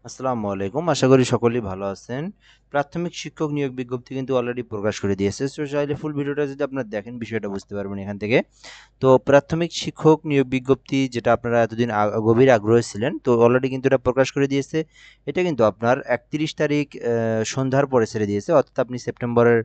আসসালামু আলাইকুম। আশা করি সকলেই ভালো আছেন। প্রাথমিক শিক্ষক নিয়োগ বিজ্ঞপ্তি কিন্তু অলরেডি প্রকাশ করে দিয়েছে। সো চাইলে ফুল ভিডিওটা যদি আপনারা দেখেন বিষয়টা বুঝতে পারবেন এখান থেকে। তো প্রাথমিক শিক্ষক নিয়োগ বিজ্ঞপ্তি যেটা আপনারা এতদিন গভীর আগ্রহে ছিলেন, তো অলরেডি কিন্তু এটা প্রকাশ করে দিয়েছে। এটা কিন্তু আপনার ৩১ তারিখ সন্ধ্যার পরে ছেড়ে দিয়েছে। অর্থাৎ আপনি সেপ্টেম্বরের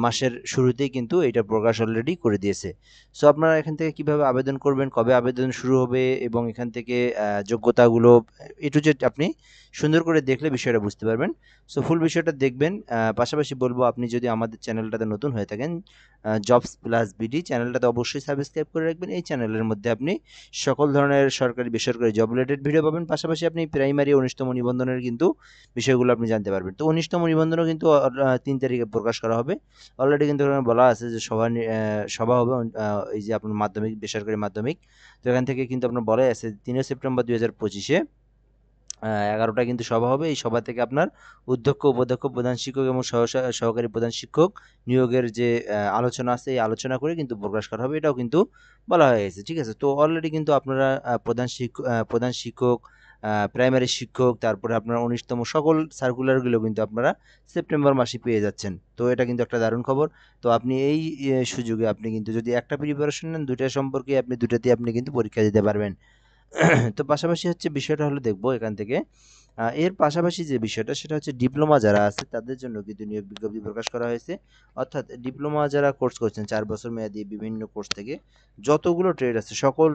মাসের শুরুতেই কিন্তু এটা প্রকাশ অলরেডি করে দিয়েছে। সো আপনারা এখান থেকে কিভাবে আবেদন করবেন, কবে আবেদন শুরু হবে এবং এখান থেকে যোগ্যতাগুলো A to Z আপনি সুন্দর করে দেখলে বিষয়টা বুঝতে পারবেন। সো ফুল বিষয়টা দেখবেন। পাশাপাশি বলব আপনি যদি আমাদের চ্যানেলটাতে নতুন হয়ে থাকেন, জবস প্লাস বিডি চ্যানেলটাতে অবশ্যই সাবস্ক্রাইব করে রাখবেন। এই চ্যানেলের মধ্যে আপনি সকল ধরনের সরকারি বেসরকারি জব রিলেটেড ভিডিও পাবেন। পাশাপাশি আপনি প্রাইমারি ১৯তম নিবন্ধনের কিন্তু বিষয়গুলো আপনি জানতে পারবেন। তো ১৯তম নিবন্ধনও কিন্তু ৩ তারিখে প্রকাশ করা হবে। অলরেডি কিন্তু এখানে বলা আছে যে সভা হবে এই যে আপনার মাধ্যমিক, বেসরকারি মাধ্যমিক। তো এখান থেকে কিন্তু আপনার বলাই আছে ৩ সেপ্টেম্বর ২০২৫-এ ১১টায় কিন্তু সভা হবে। এই সভা থেকে আপনার অধ্যক্ষ, উপাধ্যক্ষ, প্রধান শিক্ষক এবং সহকারী প্রধান শিক্ষক নিয়োগের যে আলোচনা আছে, এই আলোচনা করে কিন্তু প্রকাশ করা হবে। এটাও কিন্তু বলা হয়ে গেছে। ঠিক আছে? তো অলরেডি কিন্তু আপনারা প্রধান শিক্ষক, প্রাইমারি শিক্ষক, তারপরে আপনার ১৯তম সকল সার্কুলারগুলো কিন্তু আপনারা সেপ্টেম্বর মাসে পেয়ে যাচ্ছেন। তো এটা কিন্তু একটা দারুণ খবর। তো আপনি এই সুযোগে আপনি কিন্তু যদি একটা প্রিপারেশন নেন, ২ টা সম্পর্কে আপনি ২ টাতেই আপনি কিন্তু পরীক্ষা দিতে পারবেন। তো পাশাপাশি হচ্ছে বিষয়টা হলো দেখবো এখান থেকে এর পাশাপাশি যে বিষয়টা সেটা হচ্ছে ডিপ্লোমা যারা আছে তাদের জন্য কিন্তু নিয়োগ বিজ্ঞপ্তি প্রকাশ করা হয়েছে। অর্থাৎ ডিপ্লোমা যারা কোর্স করছেন ৪ বছর মেয়াদী বিভিন্ন কোর্স থেকে যতগুলো ট্রেড আছে সকল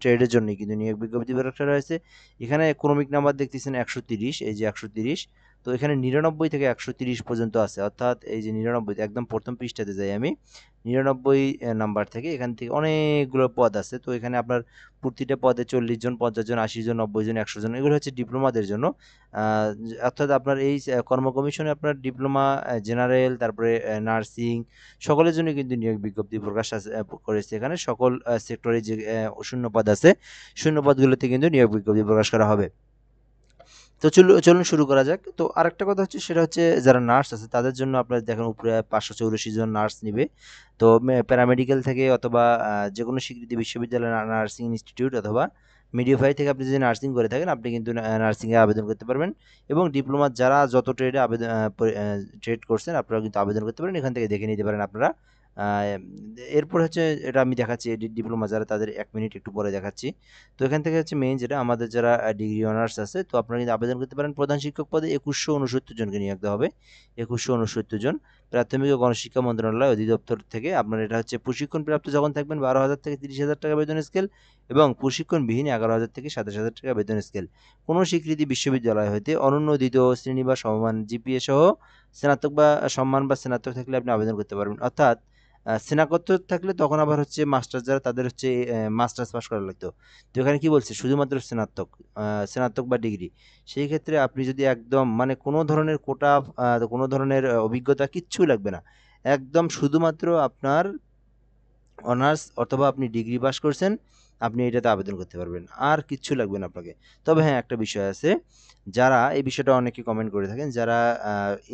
ট্রেডের জন্য কিন্তু নিয়োগ বিজ্ঞপ্তি প্রকাশ করা হয়েছে। এখানে ক্রমিক নাম্বার দেখতেছেন ১৩০, এই যে ১৩০। তো এখানে ৯৯ থেকে ১৩০ পর্যন্ত আছে। অর্থাৎ এই যে ৯৯ একদম প্রথম পৃষ্ঠাতে যাই আমি। ৯৯ নাম্বার থেকে এখান থেকে অনেকগুলো পদ আছে। তো এখানে আপনার প্রতিটা পদে ৪০ জন, ৫০ জন, ৮০ জন, ৯০ জন, ১০০ জন এগুলো হচ্ছে ডিপ্লোমাদের জন্য। আ অর্থাৎ আপনার এই কর্ম কমিশনে আপনার ডিপ্লোমা, জেনারেল, তারপরে নার্সিং সকলের জন্য কিন্তু নিয়োগ বিজ্ঞপ্তি প্রকাশ আছে করেছে এখানে। সকল সেক্টরে যে শূন্য পদ আছে, শূন্য পদগুলোতে কিন্তু নিয়োগ বিজ্ঞপ্তি প্রকাশ করা হবে। তো চলুন শুরু করা যাক। তো আরেকটা কথা হচ্ছে সেটা হচ্ছে যারা নার্স আছে তাদের জন্য আপনারা দেখেন উপরে ৫৮৪ জন নার্স নিবে। তো প্যারামেডিক্যাল থেকে অথবা যেকোনো স্বীকৃতি বিশ্ববিদ্যালয় নার্সিং ইনস্টিটিউট অথবা মিডিওফাই থেকে আপনি যদি নার্সিং করে থাকেন আপনি কিন্তু নার্সিংয়ে আবেদন করতে পারবেন এবং ডিপ্লোমার যারা যত ট্রেডে ট্রেড করছেন আপনারা কিন্তু আবেদন করতে পারেন। এখান থেকে দেখে নিতে পারেন আপনারা। আ এরপর হচ্ছে এটা আমি দেখাচ্ছি ডিপ্লোমা যারা তাদের ১ মিনিট একটু পরে দেখাচ্ছি। তো এখান থেকে হচ্ছে মেইন যেটা আমাদের যারা ডিগ্রি অনার্স আছে তো আপনারা কিন্তু আবেদন করতে পারেন। প্রধান শিক্ষক পদে ২১৬৯ জনকে নিয়োগ দেওয়া হবে। ২১৬৯ জন। প্রাথমিক ও গণশিক্ষা মন্ত্রণালয় অধিদপ্তর থেকে আপনার এটা হচ্ছে প্রশিক্ষণপ্রাপ্ত যখন থাকবেন ১২,০০০ থেকে ৩০,০০০ টাকা বেতন স্কেল এবং প্রশিক্ষণবিহীন ১১,০০০ থেকে ২৭,০০০ টাকা বেতন স্কেল। কোনো স্বীকৃতি বিশ্ববিদ্যালয় হইতে অনন্য ২য় শ্রেণী বা সমমান জিপিএ সহ স্নাতক বা সম্মান বা স্নাতক থাকলে আপনি আবেদন করতে পারবেন। অর্থাৎ স্নাতকোত্তর থাকলে তখন আবার হচ্ছে মাস্টার্স যারা তাদের হচ্ছে মাস্টার্স পাস করা লাগতো। তো এখানে কি বলছে শুধুমাত্র স্নাতক বা ডিগ্রি। সেই ক্ষেত্রে আপনি যদি একদম মানে কোনো ধরনের কোটা, কোনো ধরনের অভিজ্ঞতা কিচ্ছুই লাগবে না। একদম শুধুমাত্র আপনার অনার্স অথবা আপনি ডিগ্রি পাস করছেন, আপনি এটাতে আবেদন করতে পারবেন। আর কিচ্ছু লাগবে না আপনাকে। তবে হ্যাঁ, একটা বিষয় আছে। যারা এই বিষয়টা অনেকে কমেন্ট করে থাকেন, যারা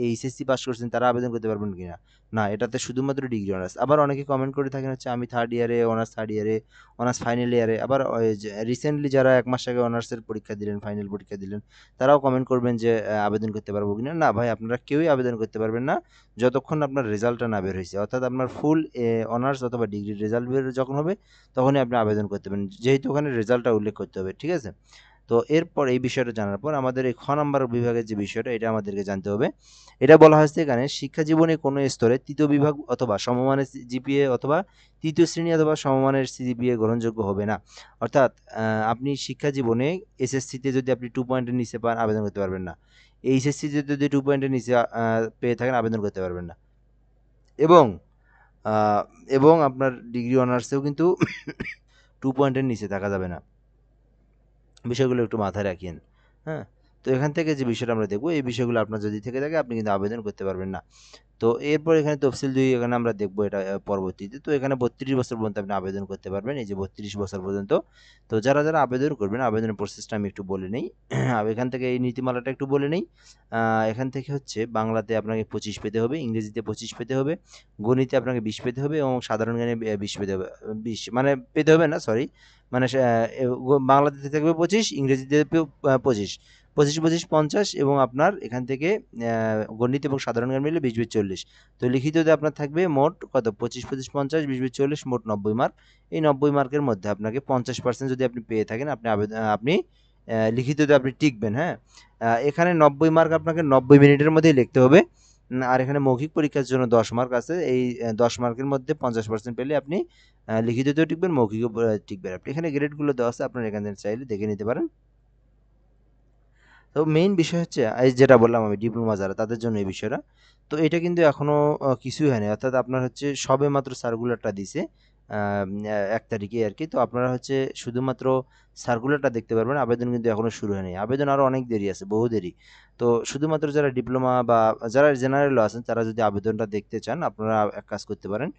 এইচএসসি পাস করছেন তারা আবেদন করতে পারবেন কিনা? না, এটাতে শুধুমাত্র ডিগ্রি অনার্স। আবার অনেকে কমেন্ট করে থাকেন হচ্ছে আমি 3rd ইয়ারে, অনার্স 3rd ইয়ারে, অনার্স ফাইনাল ইয়ারে। আবার ওই যে রিসেন্টলি যারা ১ মাস আগে অনার্সের পরীক্ষা দিলেন, ফাইনাল পরীক্ষা দিলেন, তারাও কমেন্ট করবেন যে আবেদন করতে পারবো কিনা? না ভাই, আপনারা কেউই আবেদন করতে পারবেন না। যতক্ষণ আপনার রেজাল্টটা না বের হইছে। অর্থাৎ আপনার ফুল অনার্স অথবা ডিগ্রির রেজাল্ট বের যখন হবে, তখনই আপনি আবেদন করতে পারেন। যেহেতু ওখানে রেজাল্টটা উল্লেখ করতে হবে। ঠিক আছে? তো এরপর এই বিষয়টা জানার পর আমাদের এই নাম্বার বিভাগের যে বিষয়টা এটা আমাদেরকে জানতে হবে। এটা বলা হয়েছে এখানে শিক্ষা জীবনে কোনো স্তরে ৩য় বিভাগ অথবা সমমানের জিপিএ অথবা ৩য় শ্রেণী অথবা সমমানের সিজিপিএ গ্রহণযোগ্য হবে না। অর্থাৎ আপনি শিক্ষা জীবনে এসএসসিতে যদি আপনি 2 পয়েন্টের নিচে পান আবেদন করতে পারবেন না। এইচএসসিতে যদি 2 পয়েন্টের নিচে পেয়ে থাকেন আবেদন করতে পারবেন না। এবং আ এবং আপনার ডিগ্রি অনার্সেও কিন্তু 2 পয়েন্টের নিচে থাকা যাবে না। বিষয়গুলো একটু মাথায় রাখিয়েন। হ্যাঁ? তো এখান থেকে যে বিষয়টা আমরা দেখব, এই বিষয়গুলো আপনার যদি থেকে থাকে আপনি কিন্তু আবেদন করতে পারবেন না। তো এরপর এখানে তফসিল ২ এখানে আমরা দেখব এটা পরবর্তীতে। তো এখানে ৩২ বছর পর্যন্ত আপনি আবেদন করতে পারবেন। এই যে ৩২ বছর পর্যন্ত। তো যারা আবেদন করবেন, আবেদনের প্রসেসটা আমি একটু বলে নেই। এখান থেকে এই নীতিমালাটা একটু বলে নেই। আ এখান থেকে হচ্ছে বাংলাতে আপনাকে ২৫ পেতে হবে, ইংরেজিতে ২৫ পেতে হবে, গণিতে আপনাকে ২০ পেতে হবে এবং সাধারণ জ্ঞানে ২০ পেতে হবে। ২০ মানে পেতে হবে না, সরি। মানে সে বাংলাতে থাকবে ২৫, ইংরেজিতে ২৫। 25-25-50 এবং আপনার এখান থেকে গণিত এবং সাধারণ জ্ঞান মিলে 20-20-40। তো লিখিততে আপনার থাকবে মোট কত 25-25-50 20-20-40 মোট 90 মার্ক। এই 90 মার্কের মধ্যে আপনাকে 50% যদি আপনি পেয়ে থাকেন আপনি লিখিততে আপনি টিকবেন। হ্যাঁ, এখানে 90 মার্ক আপনাকে 90 মিনিটের মধ্যেই লিখতে হবে। আর এখানে মৌখিক পরীক্ষার জন্য 10 মার্ক আছে। এই 10 মার্কের মধ্যে 50% পেলে আপনি লিখিততেও টিকবেন, মৌখিকও টিকবেন আপনি। এখানে গ্রেডগুলো দেওয়া আছে, আপনারা এখানে চাইলে দেখে নিতে পারেন। তো মেইন বিষয় হচ্ছে এই যেটা বললাম আমি ডিপ্লোমা যারা তাদের জন্য এই বিষয়টা। তো এটা কিন্তু এখনো কিছুই হয়নি, অর্থাৎ আপনার হচ্ছে সবে মাত্র সার্কুলারটা দিছে 1 তারিখে আর কি। তো আপনারা হচ্ছে শুধুমাত্র সার্কুলারটা দেখতে পারবেন, আবেদন কিন্তু এখনো শুরু হয়নি। আবেদন আরও অনেক দেরি আছে, বহু দেরি। তো শুধুমাত্র যারা ডিপ্লোমা বা যারা জেনারেলও আছেন তারা যদি আবেদনটা দেখতে চান, আপনারা এক কাজ করতে পারেন।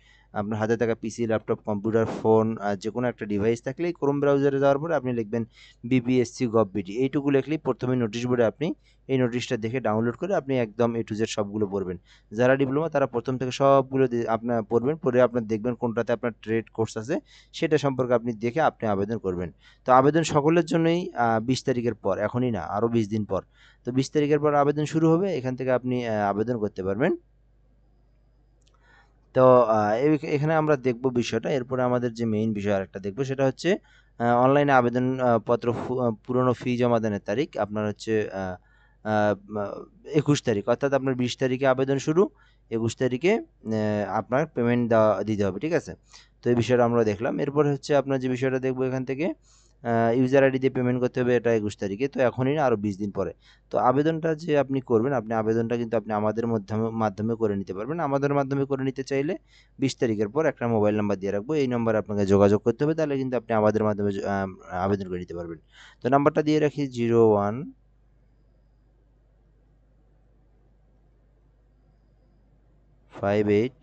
আপনার হাতে থাকা পিসি, ল্যাপটপ, কম্পিউটার, ফোন যে কোনো একটা ডিভাইস থাকলেই ক্রোম ব্রাউজারে যাওয়ার পরে আপনি লিখবেন বিপিএসসি গভ বিডি, এইটুকু লিখলেই প্রথমে নোটিশ বোর্ডে আপনি এই নোটিশটা দেখে ডাউনলোড করে আপনি একদম এ টু জেড সবগুলো পড়বেন। যারা ডিপ্লোমা তারা প্রথম থেকে সবগুলো আপনার পড়বেন, পড়ে আপনার দেখবেন কোনটাতে আপনার ট্রেড কোর্স আছে সেটা সম্পর্কে আপনি দেখে আপনি আবেদন করবেন। তো আবেদন সকলের জন্যই 20 তারিখের পর, এখনই না, আরও 20 দিন পর। তো 20 তারিখের পর আবেদন শুরু হবে, এখান থেকে আপনি আবেদন করতে পারবেন। তো এখানে আমরা দেখব বিষয়টা। এরপরে আমাদের যে মেইন বিষয় আরেকটা দেখব সেটা হচ্ছে অনলাইনে আবেদন পত্র পুরনো ফি জমা দানের তারিখ আপনার হচ্ছে 21 তারিখ, অর্থাৎ আপনার 20 তারিখে আবেদন শুরু, 21 তারিখে আপনার পেমেন্ট দিতে হবে, ঠিক আছে? তো এই বিষয়টা আমরা দেখলাম। এরপরে হচ্ছে আপনার যে বিষয়টা দেখবো এখান থেকে ইউজার আইডি দিয়ে পেমেন্ট করতে হবে, এটা 21 তারিখে। তো এখনই না, আরও 20 দিন পরে। তো আবেদনটা যে আপনি করবেন, আপনি আবেদনটা কিন্তু আপনি আমাদের মাধ্যমে করে নিতে পারবেন। আমাদের মাধ্যমে করে নিতে চাইলে 20 তারিখের পর একটা মোবাইল নাম্বার দিয়ে রাখবো, এই নম্বরে আপনাকে যোগাযোগ করতে হবে, তাহলে কিন্তু আপনি আমাদের মাধ্যমে আবেদন করে নিতে পারবেন। তো নাম্বারটা দিয়ে রাখি 0158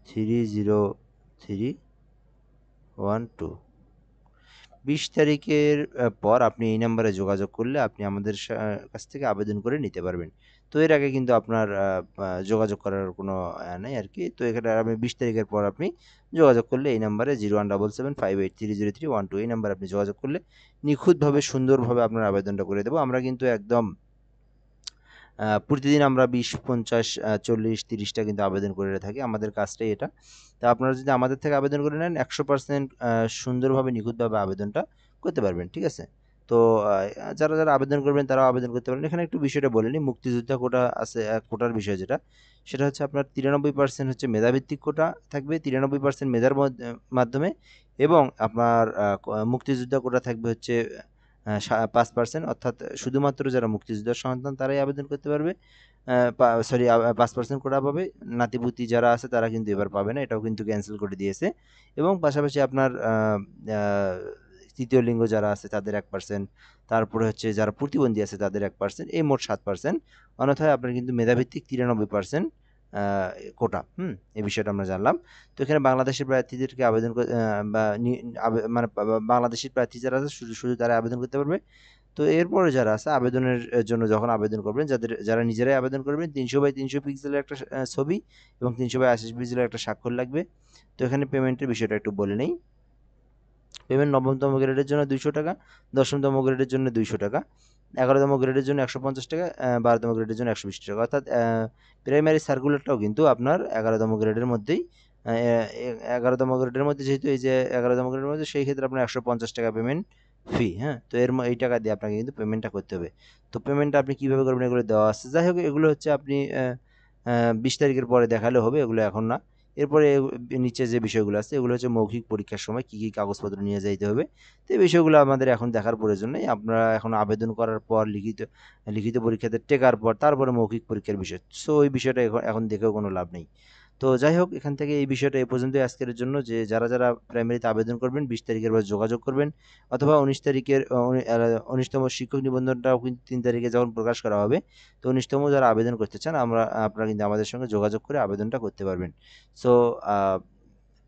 30312। 20 তারিখের পর আপনি এই নাম্বারে যোগাযোগ করলে আপনি আমাদের কাছ থেকে আবেদন করে নিতে পারবেন। তো এর আগে কিন্তু আপনার যোগাযোগ করার কোনো নাই আর কি। তো এখানে আপনি 20 তারিখের পর আপনি যোগাযোগ করলে এই নাম্বারে 01775830312 এই নাম্বারে আপনি যোগাযোগ করলে নিখুঁতভাবে সুন্দরভাবে আপনার আবেদনটা করে দেবো। আমরা কিন্তু একদম প্রতিদিন আমরা 20, 50, 40, 30টা কিন্তু আবেদন করে থাকি। আমাদের কাজটাই এটা। তা আপনারা যদি আমাদের থেকে আবেদন করে নেন 100% সুন্দরভাবে নিখুঁতভাবে আবেদনটা করতে পারবেন। ঠিক আছে? তো যারা আবেদন করবেন তারাও আবেদন করতে পারেন। এখানে একটু বিষয়টা বলে নিই, মুক্তিযোদ্ধা কোটা আছে, কোটার বিষয় যেটা, সেটা হচ্ছে আপনার 93% হচ্ছে মেধাভিত্তিক কোটা থাকবে, 93% মেধার মাধ্যমে, এবং আপনার মুক্তিযোদ্ধা কোটা থাকবে হচ্ছে 5%, অর্থাৎ শুধুমাত্র যারা মুক্তিযোদ্ধার সন্তান তারাই আবেদন করতে পারবে। সরি, 5% কোটা পাবে। নাতিপুতি যারা আছে তারা কিন্তু এবার পাবে না, এটাও কিন্তু ক্যান্সেল করে দিয়েছে। এবং পাশাপাশি আপনার তৃতীয় লিঙ্গ যারা আছে তাদের 1%, তারপরে হচ্ছে যারা প্রতিবন্ধী আছে তাদের 1%, এই মোট 7%। অন্যথায় আপনার কিন্তু মেধাভিত্তিক 93% কোটা। এই বিষয়টা আমরা জানলাম। তো এখানে বাংলাদেশের প্রার্থীদেরকে আবেদন মানে বাংলাদেশের প্রার্থী যারা আছে শুধু তারা আবেদন করতে পারবে। তো এরপরে যারা আছে আবেদনের জন্য যখন আবেদন করবেন, যারা নিজেরাই আবেদন করবেন, 300x300 পিক্সেলের একটা ছবি এবং 300x80 পিক্সেলের একটা স্বাক্ষর লাগবে। তো এখানে পেমেন্টের বিষয়টা একটু বলে নেই। পেমেন্ট 9তম গ্রেডের জন্য 200 টাকা, 10তম গ্রেডের জন্য 200 টাকা, 11তম গ্রেডের জন্য 150 টাকা, 12তম গ্রেডের জন্য 120 টাকা। অর্থাৎ প্রাইমারি সার্কুলারটাও কিন্তু আপনার 11তম গ্রেডের মধ্যেই, 11তম গ্রেডের মধ্যে, যেহেতু এই যে 11তম গ্রেডের মধ্যে, সেই ক্ষেত্রে আপনার 150 টাকা পেমেন্ট ফি। হ্যাঁ, তো এই টাকা দিয়ে আপনাকে কিন্তু পেমেন্টটা করতে হবে। তো পেমেন্টটা আপনি কীভাবে করবেন এগুলো দেওয়া আছে। যাই হোক, এগুলো হচ্ছে আপনি 20 তারিখের পরে দেখালে হবে, এগুলো এখন না। এরপরে নিচে যে বিষয়গুলো আছে এগুলো হচ্ছে মৌখিক পরীক্ষার সময় কী কী কাগজপত্র নিয়ে যাইতে হবে। তো এই বিষয়গুলো আমাদের এখন দেখার প্রয়োজন নেই। আপনারা এখন আবেদন করার পর লিখিত পরীক্ষাতে টেকার পর তারপরে মৌখিক পরীক্ষার বিষয়, সো ওই বিষয়টা এখন দেখেও কোনো লাভ নেই। তো যাই হোক, এখান থেকে এই বিষয়টা এ পর্যন্তই আজকের জন্য। যে যারা প্রাইমারিতে আবেদন করবেন 20 তারিখের পর যোগাযোগ করবেন, অথবা 19 তারিখের 19তম শিক্ষক নিবন্ধনটাও কিন্তু 3 তারিখে যখন প্রকাশ করা হবে, তো 19তম যারা আবেদন করতে চান আপনারা কিন্তু আমাদের সঙ্গে যোগাযোগ করে আবেদনটা করতে পারবেন। সো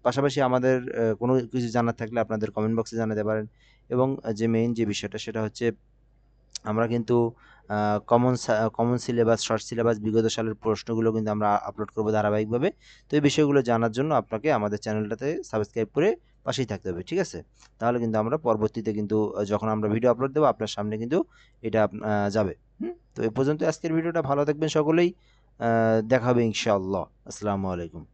পাশাপাশি আমাদের কোনো কিছু জানার থাকলে আপনাদের কমেন্ট বক্সে জানাতে পারেন। এবং যে মেইন যে বিষয়টা সেটা হচ্ছে আমরা কিন্তু কমন সিলেবাস, শর্ট সিলেবাস, বিগত সালের প্রশ্নগুলো কিন্তু আমরা আপলোড করবো ধারাবাহিকভাবে। তো এই বিষয়গুলো জানার জন্য আপনাকে আমাদের চ্যানেলটাতে সাবস্ক্রাইব করে পাশেই থাকতে হবে, ঠিক আছে? তাহলে কিন্তু আমরা পরবর্তীতে কিন্তু যখন আমরা ভিডিও আপলোড দেবো আপনার সামনে কিন্তু এটা যাবে। তো এ পর্যন্ত আজকের ভিডিওটা, ভালো থাকবেন সকলেই, দেখা হবে ইনশাআল্লাহ। আসসালামু আলাইকুম।